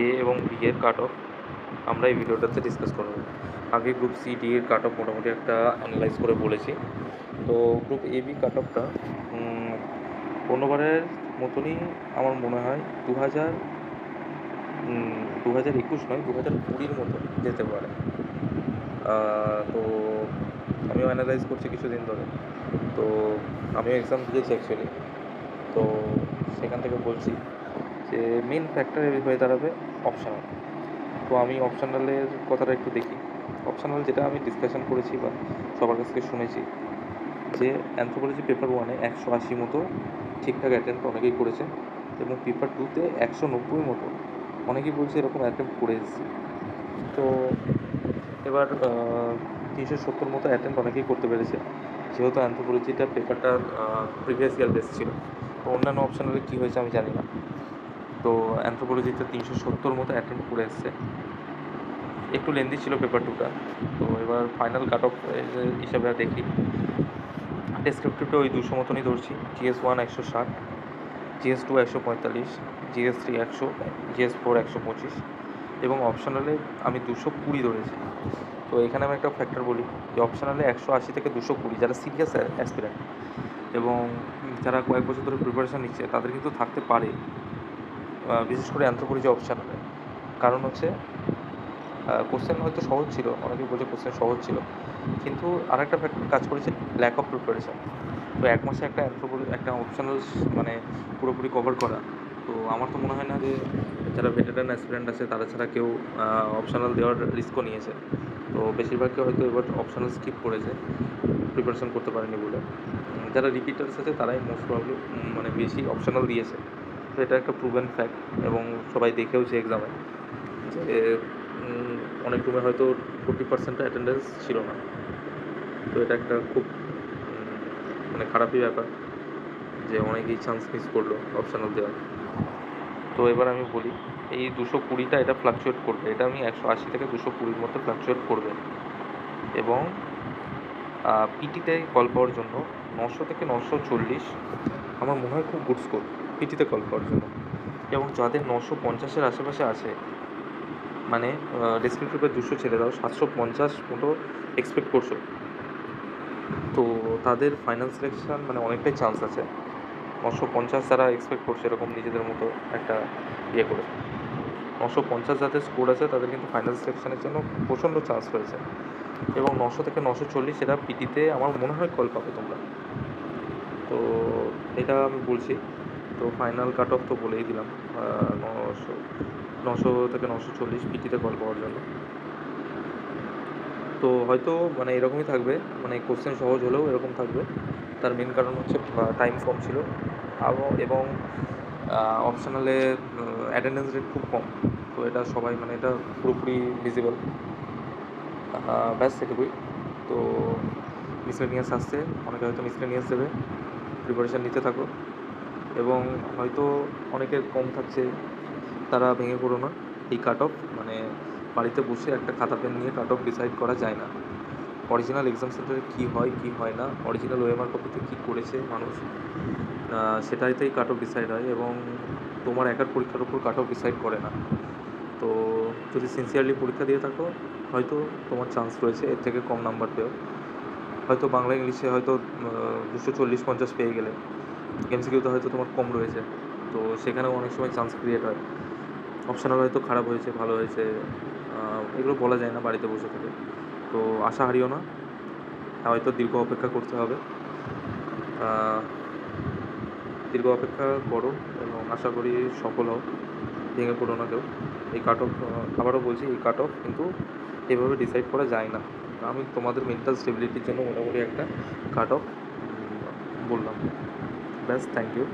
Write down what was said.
এ এবং বি এর cut off আমরা এই ভিডিওটাতে ডিসকাস করব। আগে গ্রুপ সি ডি এর কাট অফ মোটামুটি একটা অ্যানালাইজ করে বলেছি। তো গ্রুপ এ বি কাট অফটা অন্যবারের মতনই আমার মনে হয় 2021 নয় 2020 মতো যেতে পারে। তো আমিও অ্যানালাইজ করছি কিছুদিন ধরে। তো আমিও এক্সাম দিয়েছি অ্যাকচুয়ালি। তো সেখান থেকে বলছি যে মেন ফ্যাক্টর হয়ে দাঁড়াবে অপশনাল। তো আমি অপশনালের কথাটা একটু দেখি। অপশনাল যেটা আমি ডিসকাশন করেছি বা সবার কাছ থেকে শুনেছি যে অ্যানথ্রোপোলজি পেপার 1-এ 180 মতো ঠিকঠাক অ্যাটেম্প্ট অনেকেই করেছে এবং পেপার 2-তে 190 মতো অনেকেই বলছে এরকম অ্যাটেম্প্ট করে এসেছি। তো এবার 370 মতো অ্যাটেম্প্ট অনেকেই করতে পেরেছে, যেহেতু অ্যানথ্রোপোলজিটা পেপারটা প্রিভিয়াস ইয়ার বেস ছিল। তো অন্যান্য অপশনালে কী হয়েছে আমি জানি না। তো অ্যানথ্রোপোলজিতে 370 মতো অ্যাটেম্প্ট করে এসছে। একটু লেন্দি ছিল পেপার 2টা। তো এবার ফাইনাল কাট অফ হিসাবে দেখি, ডেসক্রিপটিভটা ওই 200 মতনই ধরছি। GS1 160, GS2 145, GS3 100, GS4 125 এবং অপশনালে আমি 220 ধরেছি। তো এখানে আমি একটা ফ্যাক্টর বলি যে অপশনালে 180 থেকে 220 যারা সিরিয়াস অ্যাসপিরেন্ট এবং যারা কয়েক বছর ধরে প্রিপারেশান নিচ্ছে তাদের কিন্তু থাকতে পারে, বিশেষ করে অ্যানথ্রোপোলজি অপশনালে। কারণ হচ্ছে কোশ্চেন হয়তো সহজ ছিল, অনেকেই বলছে কোশ্চেন সহজ ছিল, কিন্তু আরেকটা ফ্যাক্টর কাজ করেছে, ল্যাক অফ প্রিপারেশান। তো এক মাসে একটা অপশনাল মানে পুরোপুরি কভার করা, তো আমার তো মনে হয় না যে যারা ভেটেরান অ্যাসপিরেন্ট আছে তারা ছাড়া কেউ অপশনাল দেওয়ার রিস্কও নিয়েছে। তো বেশিরভাগকে হয়তো এবার অপশনাল স্কিপ করেছে প্রিপারেশান করতে পারেনি বলে। যারা রিপিটার্স আছে তারাই মোস্ট প্রবলি মানে বেশি অপশনাল দিয়েছে। তো এটা একটা প্রুভেন ফ্যাক্ট এবং সবাই দেখেওছে এক্সামে যে অনেক রুমে হয়তো 40% অ্যাটেন্ডেন্স ছিল না। তো এটা একটা খুব মানে খারাপই ব্যাপার যে অনেকেই চান্স মিস করলো অপশনাল দেওয়ার। তো এবার আমি বলি এই 220টা এটা ফ্লাকচুয়েট করবে, এটা আমি 180 থেকে 220-র মধ্যে ফ্লাকচুয়েট করবে এবং পিটিতে কল পাওয়ার জন্য 900 থেকে 940 আমার মনে হয় খুব গুড স্কোর পিটিতে কল পাওয়ার জন্য। এবং যাদের 950-এর আশেপাশে আছে, মানে ডেসক্রিপটিভে 200 ছেড়ে দাও, 750 মতো এক্সপেক্ট করছো, তো তাদের ফাইনাল সিলেকশান মানে অনেকটাই চান্স আছে। 950 যারা এক্সপেক্ট করছে এরকম নিজেদের মতো একটা ইয়ে করে, 950 যাদের স্কোর আছে তাদের কিন্তু ফাইনাল সিলেকশানের জন্য প্রচণ্ড চান্স রয়েছে। এবং 900 থেকে 940 এরা পিটিতে আমার মনে হয় কল পাবে তোমরা। তো এটা আমি বলছি। তো ফাইনাল কাট অফ তো বলেই দিলাম 900 থেকে 940 পিটিতে কল পাওয়ার জন্য। তো হয়তো মানে এরকমই থাকবে, মানে কোশ্চেন সহজ হলেও এরকম থাকবে। তার মেন কারণ হচ্ছে টাইম কম ছিল এবং অপশনালে অ্যাটেন্ডেন্স রেট খুব কম। তো এটা সবাই মানে এটা পুরোপুরি ভিজিবল। ব্যাস এটুকুই। তো মিসলেনিয়াস আসছে, অনেকে হয়তো মিসলেনিয়াস দেবে, প্রিপারেশান নিতে থাকো। এবং হয়তো অনেকের কম থাকছে, তারা ভেঙে পড়ো না। এই কাট অফ মানে বাড়িতে বসে একটা খাতা পেন নিয়ে কাট অফ ডিসাইড করা যায় না। অরিজিনাল এক্সাম সেন্টারে কী হয় কী হয় না, অরিজিনাল ওএমআর কপিতে কী করেছে মানুষ, সেটাইতেই কাট অফ ডিসাইড হয় এবং তোমার একার পরীক্ষার উপর কাট অফ ডিসাইড করে না। তো যদি সিনসিয়ারলি পরীক্ষা দিয়ে থাকো হয়তো তোমার চান্স রয়েছে এর থেকে কম নাম্বার পেও। হয়তো বাংলা ইংলিশে হয়তো 240-50 পেয়ে গেলে, এমসিকিউতে হয়তো তোমার কম রয়েছে, তো সেখানেও অনেক সময় চান্স ক্রিয়েট হয়। অপশনাল হয়তো খারাপ হয়েছে ভালো হয়েছে, এগুলো বলা যায় না বাড়িতে বসে থেকে। তো আশা হারিও না, হয়তো দীর্ঘ অপেক্ষা করতে হবে। দীর্ঘ অপেক্ষা করো এবং আশা করি সফল হও, ভেঙে পড়ো না কেউ। এই কাট অফ আবারও বলছি, এই কাট অফ কিন্তু এভাবে ডিসাইড করা যায় না। আমি তোমাদের মেন্টাল স্টেবিলিটির জন্য মোটামুটি একটা কাট অফ বললাম। ব্যাস, থ্যাংক ইউ।